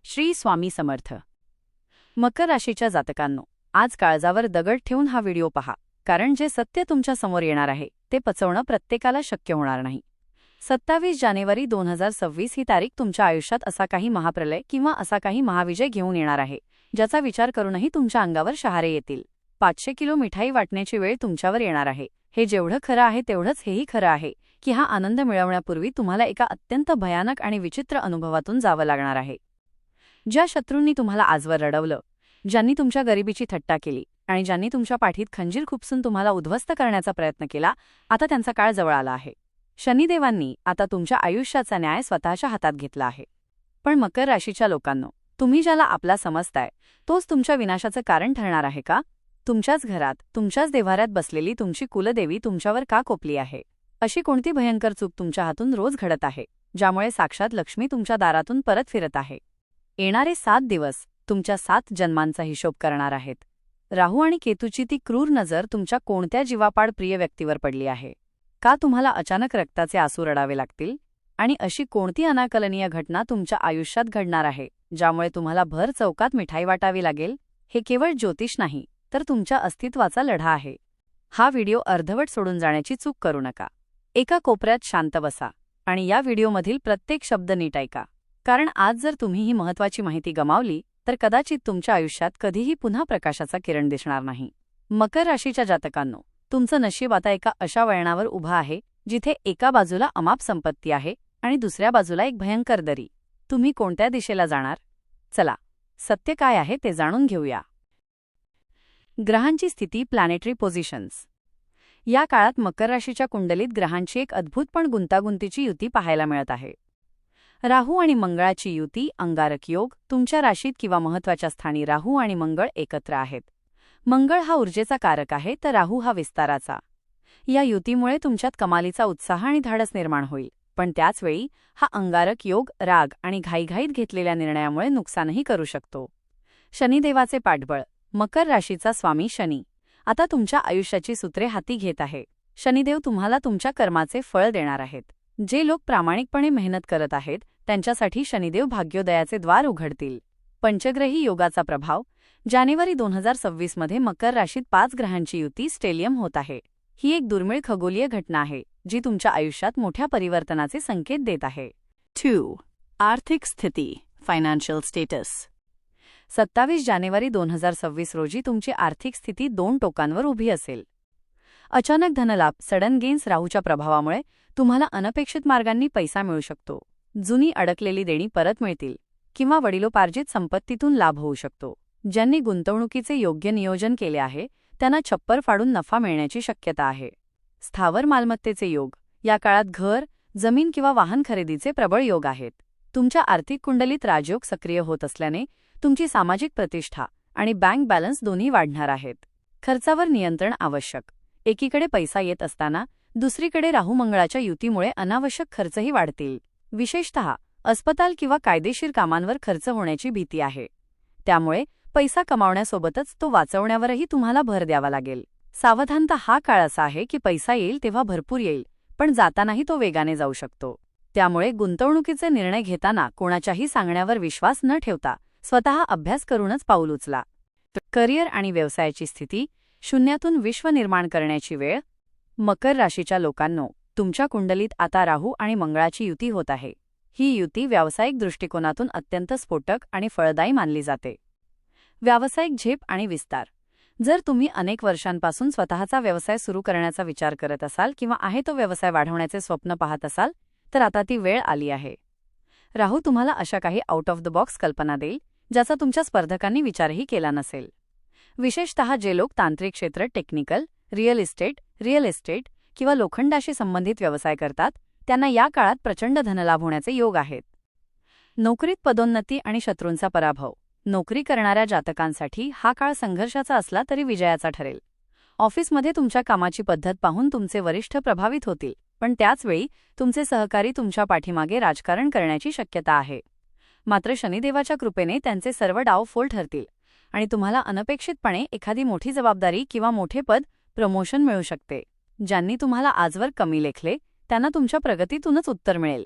श्री स्वामी समर्थ. मकर राशीच्या जातकांनो, आज काळजावर दगड ठेवून हा व्हिडिओ पहा, कारण जे सत्य तुमच्या समोर येणार आहे ते पचवणं प्रत्येकाला शक्य होणार नाही. 27 जानेवारी 2026 ही तारीख तुमच्या आयुष्यात असा काही महाप्रलय किंवा असा काही महाविजय घेऊन येणार आहे, ज्याचा विचार करूनही तुमच्या अंगावर शहारे येतील. 500 किलो मिठाई वाटण्याची वेळ तुमच्यावर येणार आहे. हे जेवढं खरं आहे तेवढंच हेही खरं आहे की हा आनंद मिळवण्यापूर्वी तुम्हाला एका अत्यंत भयानक आणि विचित्र अनुभवातून जावं लागणार आहे. ज्या शत्रूंनी तुम्हाला आजवर रडवलं, ज्यांनी तुमच्या गरिबीची थट्टा केली आणि ज्यांनी तुमच्या पाठीत खंजीर खुपसून तुम्हाला उद्ध्वस्त करण्याचा प्रयत्न केला, आता त्यांचा काळ जवळ आला आहे. शनिदेवांनी आता तुमच्या आयुष्याचा न्याय स्वतःच्या हातात घेतला आहे. पण मकर राशीच्या लोकांनो, तुम्ही ज्याला आपला समजताय तोच तुमच्या विनाशाचं कारण ठरणार आहे का? तुमच्याच घरात, तुमच्याच देव्हाऱ्यात बसलेली तुमची कुलदेवी तुमच्यावर का कोपली आहे? अशी कोणती भयंकर चूक तुमच्या हातून रोज घडत आहे, ज्यामुळे साक्षात लक्ष्मी तुमच्या दारातून परत फिरत आहे? येणारे 7 दिवस तुमच्या 7 जन्मांचा हिशोब करणार आहेत. राहू आणि केतूची ती क्रूर नजर तुमच्या कोणत्या जीवापाड प्रिय व्यक्तीवर पडली आहे? का तुम्हाला अचानक रक्ताचे आसू रडावे लागतील? आणि अशी कोणती अनाकलनीय घटना तुमच्या आयुष्यात घडणार आहे, ज्यामुळे तुम्हाला भर चौकात मिठाई वाटावी लागेल? हे केवळ ज्योतिष नाही, तर तुमच्या अस्तित्वाचा लढा आहे. हा व्हिडिओ अर्धवट सोडून जाण्याची चूक करू नका. एका कोपऱ्यात शांत बसा आणि या व्हिडिओमधील प्रत्येक शब्द नीट ऐका, कारण आज जर तुम्ही ही महत्त्वाची माहिती गमावली तर कदाचित तुमच्या आयुष्यात कधीही पुन्हा प्रकाशाचा किरण दिसणार नाही. मकर राशीच्या जातकांनो, तुमचं नशीब आता एका अशा वळणावर उभं आहे जिथे एका बाजूला अमाप संपत्ती आहे आणि दुसऱ्या बाजूला एक भयंकर दरी. तुम्ही कोणत्या दिशेला जाणार? चला, सत्य काय आहे ते जाणून घेऊया. ग्रहांची स्थिती, प्लॅनेटरी पोझिशन्स. या काळात मकर राशीच्या कुंडलीत ग्रहांची एक अद्भुत पण गुंतागुंतीची युती पाहायला मिळत आहे. राहू आणि मंगळाची युती, अंगारक योग. तुमच्या राशीत किंवा महत्त्वाच्या स्थानी राहू आणि मंगळ एकत्र आहेत. मंगळ हा ऊर्जेचा कारक आहे, तर राहू हा विस्ताराचा. या युतीमुळे तुमच्यात कमालीचा उत्साह आणि धाडस निर्माण होईल, पण त्याचवेळी हा अंगारक योग राग आणि घाईघाईत घेतलेल्या निर्णयामुळे नुकसानही करू शकतो. शनिदेवाचे पाठबळ. मकर राशीचा स्वामी शनी आता तुमच्या आयुष्याची सूत्रे हाती घेत आहे. शनिदेव तुम्हाला तुमच्या कर्माचे फळ देणार आहेत. जे लोक प्रामाणिकपणे मेहनत करत आहेत त्यांच्यासाठी शनिदेव भाग्योदयाचे द्वार उघडतील. पंचग्रही योगाचा प्रभाव. जानेवारी 2026 मध्ये मकर राशीत 5 ग्रहांची युती स्टेलियम होत आहे. ही एक दुर्मिळ खगोलीय घटना आहे जी तुमच्या आयुष्यात मोठ्या परिवर्तनाचे संकेत देत आहे. 2. आर्थिक स्थिती, फायनान्शियल स्टेटस. 27 जानेवारी 2026 रोजी तुमची आर्थिक स्थिती 2 टोकांवर उभी असेल. अचानक धनलाभ, सडन गेन्स. राहूच्या प्रभावामुळे तुम्हाला अनपेक्षित मार्गांनी पैसा मिळू शकतो. जुनी अडकलेली देणी परत मिळतील किंवा वडिलोपार्जित संपत्तीतून लाभ होऊ शकतो. ज्यांनी गुंतवणुकीचे योग्य नियोजन केले आहे त्यांना छप्पर फाडून नफा मिळण्याची शक्यता आहे. स्थावर मालमत्तेचे योग. या काळात घर, जमीन किंवा वाहन खरेदीचे प्रबळ योग आहेत. तुमच्या आर्थिक कुंडलीत राजयोग सक्रिय होत असल्याने तुमची सामाजिक प्रतिष्ठा आणि बँक बॅलन्स दोन्ही वाढणार आहेत. खर्चावर नियंत्रण आवश्यक. एकीकडे पैसा येत असताना दुसरीकडे राहू मंगळाच्या युतीमुळे अनावश्यक खर्चही वाढतील. विशेषतः अस्पताल किंवा कायदेशीर कामांवर खर्च होण्याची भीती आहे. त्यामुळे पैसा कमावण्यासोबतच तो वाचवण्यावरही तुम्हाला भर द्यावा लागेल. सावधानता. हा काळ असा आहे की पैसा येईल तेव्हा भरपूर येईल, पण जातानाही तो वेगाने जाऊ शकतो. त्यामुळे गुंतवणुकीचे निर्णय घेताना कोणाच्याही सांगण्यावर विश्वास न ठेवता स्वतः अभ्यास करूनच पाऊल उचला. करिअर आणि व्यवसायाची स्थिती. शून्यातून विश्व निर्माण करण्याची वेळ. मकर राशीच्या लोकांनो, तुमच्या कुंडलीत आता राहू आणि मंगळाची युती होत आहे. ही युती व्यावसायिक दृष्टिकोनातून अत्यंत स्फोटक आणि फळदायी मानली जाते. व्यावसायिक झेप आणि विस्तार. जर तुम्ही अनेक वर्षांपासून स्वतःचा व्यवसाय सुरू करण्याचा विचार करत असाल किंवा आहे तो व्यवसाय वाढवण्याचे स्वप्न पाहत असाल, तर आता ती वेळ आली आहे. राहू तुम्हाला अशा काही आउट ऑफ द बॉक्स कल्पना देईल ज्याचा तुमच्या स्पर्धकांनी विचारही केला नसेल. विशेषतः जे लोक तांत्रिक क्षेत्र, टेक्निकल, रिअल इस्टेट किंवा लोखंडाशी संबंधित व्यवसाय करतात त्यांना या काळात प्रचंड धनलाभ होण्याचे योग आहेत. नोकरीत पदोन्नती आणि शत्रूंचा पराभव. नोकरी करणाऱ्या जातकांसाठी हा काळ संघर्षाचा असला तरी विजयाचा ठरेल. ऑफिसमध्ये तुमच्या कामाची पद्धत पाहून तुमचे वरिष्ठ प्रभावित होतील, पण त्याचवेळी तुमचे सहकारी तुमच्या पाठीमागे राजकारण करण्याची शक्यता आहे. मात्र शनिदेवाच्या कृपेने त्यांचे सर्व डाव फोल ठरतील आणि तुम्हाला अनपेक्षितपणे एखादी मोठी जबाबदारी किंवा मोठे पद, प्रमोशन मिळू शकते. ज्यांनी तुम्हाला आजवर कमी लेखले त्यांना तुमच्या प्रगतीतूनच उत्तर मिळेल.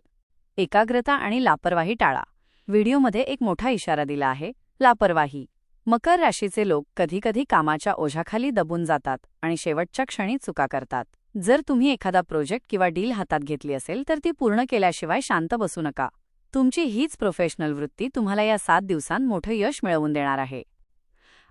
एकाग्रता आणि लापरवाही टाळा. व्हिडिओमध्ये एक मोठा इशारा दिला आहे, लापरवाही. मकर राशीचे लोक कधीकधी कामाच्या ओझ्याखाली दबून जातात आणि शेवटच्या क्षणी चुका करतात. जर तुम्ही एखादा प्रोजेक्ट किंवा डील हातात घेतली असेल तर ती पूर्ण केल्याशिवाय शांत बसू नका. तुमची हीच प्रोफेशनल वृत्ती तुम्हाला या 7 दिवसांत मोठं यश मिळवून देणार आहे.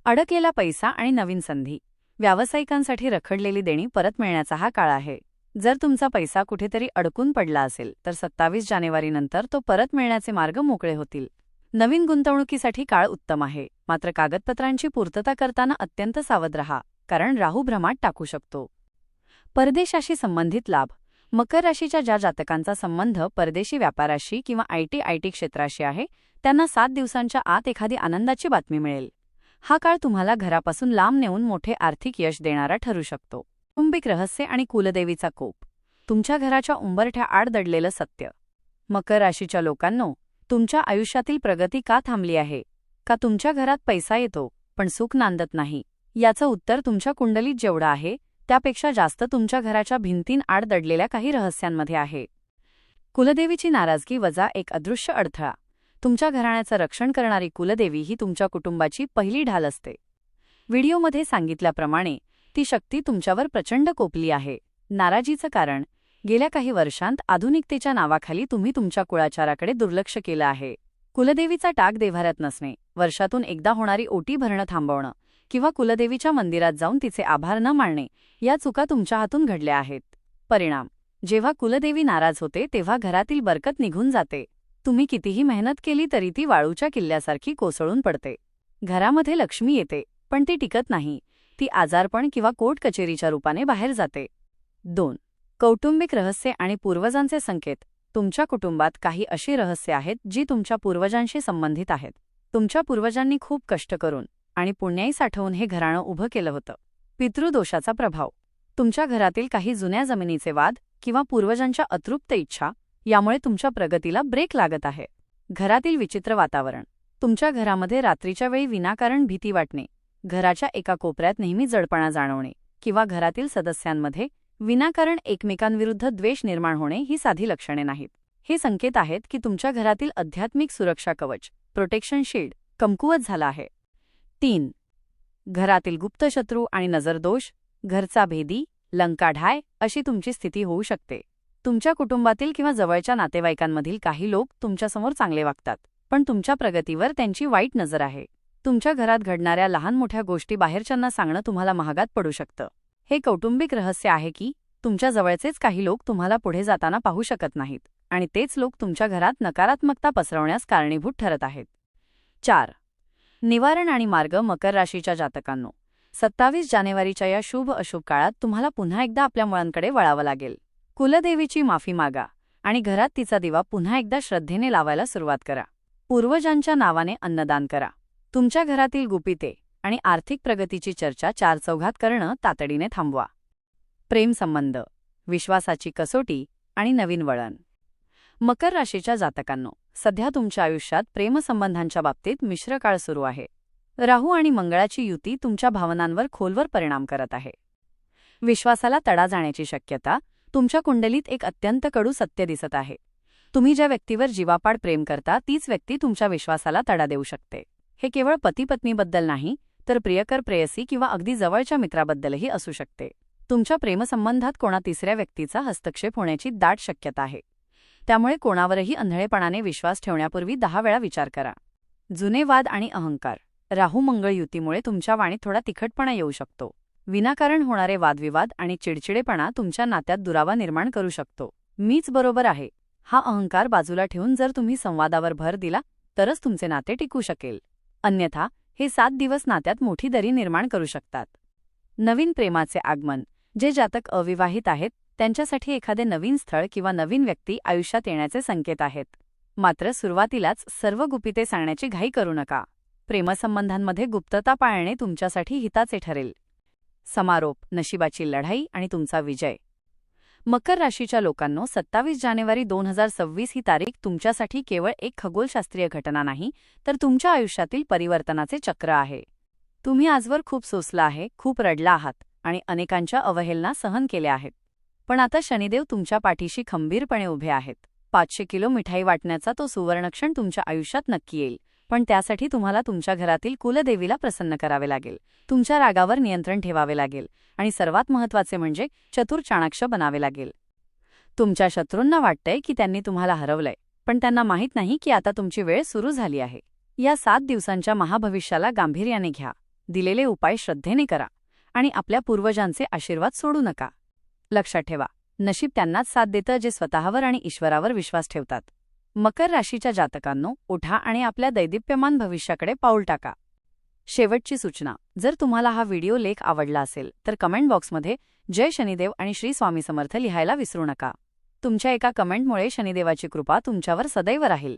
अडकलेला पैसा आणि नवीन संधी. व्यावसायिकांसाठी रखडलेली देणी परत मिळण्याचा हा काळ आहे. जर तुमचा पैसा कुठेतरी अडकून पडला असेल तर 27 जानेवारीनंतर तो परत मिळण्याचे मार्ग मोकळे होतील. नवीन गुंतवणुकीसाठी काळ उत्तम आहे, मात्र कागदपत्रांची पूर्तता करताना अत्यंत सावध रहा, कारण राहू भ्रमात टाकू शकतो. परदेशाशी संबंधित लाभ. मकर राशीच्या ज्या जातकांचा संबंध परदेशी व्यापाराशी किंवा आयटी क्षेत्राशी आहे त्यांना 7 दिवसांच्या आत एखादी आनंदाची बातमी मिळेल. हा काळ तुम्हाला घरापासून लांब नेऊन मोठे आर्थिक यश देणारा ठरू शकतो. कौटुंबिक रहस्य आणि कुलदेवीचा कोप. तुमच्या घराच्या उंबरठ्या आड दडलेलं सत्य. मकर राशीच्या लोकांनो, तुमच्या आयुष्यातील प्रगती का थांबली आहे? का तुमच्या घरात पैसा येतो पण सुख नांदत नाही? याचं उत्तर तुमच्या कुंडलीत जेवढं आहे त्यापेक्षा जास्त तुमच्या घराच्या भिंतींआड दडलेल्या काही रहस्यांमध्ये आहे. कुलदेवीची नाराजगी वजा एक अदृश्य अडथळा. तुमच्या घराण्याचं रक्षण करणारी कुलदेवी ही तुमच्या कुटुंबाची पहिली ढाल असते. व्हिडिओमध्ये सांगितल्याप्रमाणे ती शक्ती तुमच्यावर प्रचंड कोपली आहे. नाराजीचं कारण, गेल्या काही वर्षांत आधुनिकतेच्या नावाखाली तुम्ही तुमच्या कुळाचाराकडे दुर्लक्ष केलं आहे. कुलदेवीचा टाक देव्हाऱ्यात नसणे, वर्षातून एकदा होणारी ओटी भरणं थांबवणं किंवा कुलदेवीच्या मंदिरात जाऊन तिचे आभार न मानणे या चुका तुमच्या हातून घडल्या आहेत. परिणाम, जेव्हा कुलदेवी नाराज होते तेव्हा घरातील बरकत निघून जाते. तुम्ही कितीही मेहनत केली तरी ती वाळूच्या किल्ल्यासारखी कोसळून पडते. घरामध्ये लक्ष्मी येते पण ती टिकत नाही. ती आजारपण किंवा कोर्ट कचेरीच्या रूपाने बाहेर जाते. 2. कौटुंबिक रहस्य आणि पूर्वजांचे संकेत. तुमच्या कुटुंबात काही अशी रहस्य आहेत जी तुमच्या पूर्वजांशी संबंधित आहेत. तुमच्या पूर्वजांनी खूप कष्ट करून आणि पुण्याई साठवून हे घराणं उभं केलं होतं. पितृदोषाचा प्रभाव. तुमच्या घरातील काही जुन्या जमिनीचे वाद किंवा पूर्वजांच्या अतृप्त इच्छा यामुळे तुमच्या प्रगतीला ब्रेक लागत आहे. घरातील विचित्र वातावरण. तुमच्या घरामध्ये रात्रीच्या वेळी विनाकारण भीती वाटणे, घराच्या एका कोपऱ्यात नेहमी जडपणा जाणवणे किंवा घरातील सदस्यांमध्ये विनाकारण एकमेकांविरुद्ध द्वेष निर्माण होणे ही साधी लक्षणे नाहीत. हे संकेत आहेत की तुमच्या घरातील आध्यात्मिक सुरक्षा कवच, प्रोटेक्शन शील्ड, कमकुवत झाला आहे. 3. घरातील गुप्तशत्रू आणि नजरदोष. घरचा भेदी, लंकाढाय अशी तुमची स्थिती होऊ शकते. तुमच्या कुटुंबातील किंवा जवळच्या नातेवाईकांमधील काही लोक तुमच्यासमोर चांगले वागतात, पण तुमच्या प्रगतीवर त्यांची वाईट नजर आहे. तुमच्या घरात घडणाऱ्या लहान मोठ्या गोष्टी बाहेरच्यांना सांगणं तुम्हाला महागात पडू शकतं. हे कौटुंबिक रहस्य आहे की तुमच्या जवळचेच काही लोक तुम्हाला पुढे जाताना पाहू शकत नाहीत आणि तेच लोक तुमच्या घरात नकारात्मकता पसरवण्यास कारणीभूत ठरत आहेत. 4. निवारण आणि मार्ग. मकर राशीच्या जातकांनो, 27 जानेवारीच्या या शुभ अशुभ काळात तुम्हाला पुन्हा एकदा आपल्या मुळांकडे वळावं लागेल. कुलदेवीची माफी मागा आणि घरात तिचा दिवा पुन्हा एकदा श्रद्धेने लावायला सुरुवात करा. पूर्वजांच्या नावाने अन्नदान करा. तुमच्या घरातील गुपिते आणि आर्थिक प्रगतीची चर्चा चारचौघात करणं तातडीने थांबवा. प्रेमसंबंध, विश्वासाची कसोटी आणि नवीन वळण. मकर राशीच्या जातकांनो, सध्या तुमच्या आयुष्यात प्रेमसंबंधांच्या बाबतीत मिश्र काळ सुरू आहे. राहू आणि मंगळाची युती तुमच्या भावनांवर खोलवर परिणाम करत आहे. विश्वासाला तडा जाण्याची शक्यता. तुमच्या कुंडलीत एक अत्यंत कडू सत्य दिसत आहे. तुम्ही ज्या व्यक्तीवर जीवापाड प्रेम करता तीच व्यक्ती तुमच्या विश्वासाला तडा देऊ शकते. हे केवळ पती-पत्नीबद्दल नाही तर प्रियकर, प्रेयसी किंवा अगदी जवळच्या मित्राबद्दलही असू शकते. तुमच्या प्रेमसंबंधात कोणा तिसऱ्या व्यक्तीचा हस्तक्षेप होण्याची दाट शक्यता आहे. त्यामुळे कोणावरही अंधळेपणाने विश्वास ठेवण्यापूर्वी 10 वेळा विचार करा. जुने वाद आणि अहंकार. राहू मंगळ युतीमुळे तुमच्या वाणीत थोडा तिखटपणा येऊ शकतो. विनाकारण होणारे वादविवाद आणि चिडचिडेपणा तुमच्या नात्यात दुरावा निर्माण करू शकतो. मीच बरोबर आहे हा अहंकार बाजूला ठेवून जर तुम्ही संवादावर भर दिला तरच तुमचे नाते टिकू शकेल. अन्यथा हे 7 दिवस नात्यात मोठी दरी निर्माण करू शकतात. नवीन प्रेमाचे आगमन. जे जातक अविवाहित आहेत त्यांच्यासाठी एखादे नवीन स्थळ किंवा नवीन व्यक्ती आयुष्यात येण्याचे संकेत आहेत. मात्र सुरुवातीलाच सर्व गुपिते सांगण्याची घाई करू नका. प्रेमसंबंधांमध्ये गुप्तता पाळणे तुमच्यासाठी हिताचे ठरेल. समारोप, नशिबाची लढाई आणि तुमचा विजय. मकर राशीच्या लोकांनो, 27 जानेवारी 2026 ही तारीख तुमच्यासाठी केवळ एक खगोलशास्त्रीय घटना नाही तर तुमच्या आयुष्यातील परिवर्तनाचे चक्र आहे. तुम्ही आजवर खूप सोसला आहे, खूप रडला आहात आणि अनेकांच्या अवहेलना सहन केल्या आहेत. पण आता शनिदेव तुमच्या पाठीशी खंबीरपणे उभे आहेत. 500 किलो मिठाई वाटण्याचा तो सुवर्णक्षण तुमच्या आयुष्यात नक्की येईल. पण त्यासाठी तुम्हाला तुमच्या घरातील कुलदेवीला प्रसन्न करावे लागेल, तुमच्या रागावर नियंत्रण ठेवावे लागेल आणि सर्वात महत्त्वाचे म्हणजे चतुर चाणाक्ष बनावे लागेल. तुमच्या शत्रूंना वाटतंय की त्यांनी तुम्हाला हरवलंय, पण त्यांना माहीत नाही की आता तुमची वेळ सुरू झाली आहे. या 7 दिवसांच्या महाभविष्याला गांभीर्याने घ्या, दिलेले उपाय श्रद्धेने करा आणि आपल्या पूर्वजांचे आशीर्वाद सोडू नका. लक्षात ठेवा, नशीब त्यांनाच साथ देतं जे स्वतःवर आणि ईश्वरावर विश्वास ठेवतात. मकर राशीच्या जातकांनो, उठा आणि आपल्या दैदिप्यमान भविष्याकडे पाऊल टाका. शेवटची सूचना, जर तुम्हाला हा व्हिडिओ लेख आवडला असेल तर कमेंट बॉक्समध्ये जय शनिदेव आणि श्री स्वामी समर्थ लिहायला विसरू नका. तुमच्या एका कमेंटमुळे शनिदेवाची कृपा तुमच्यावर सदैव राहील.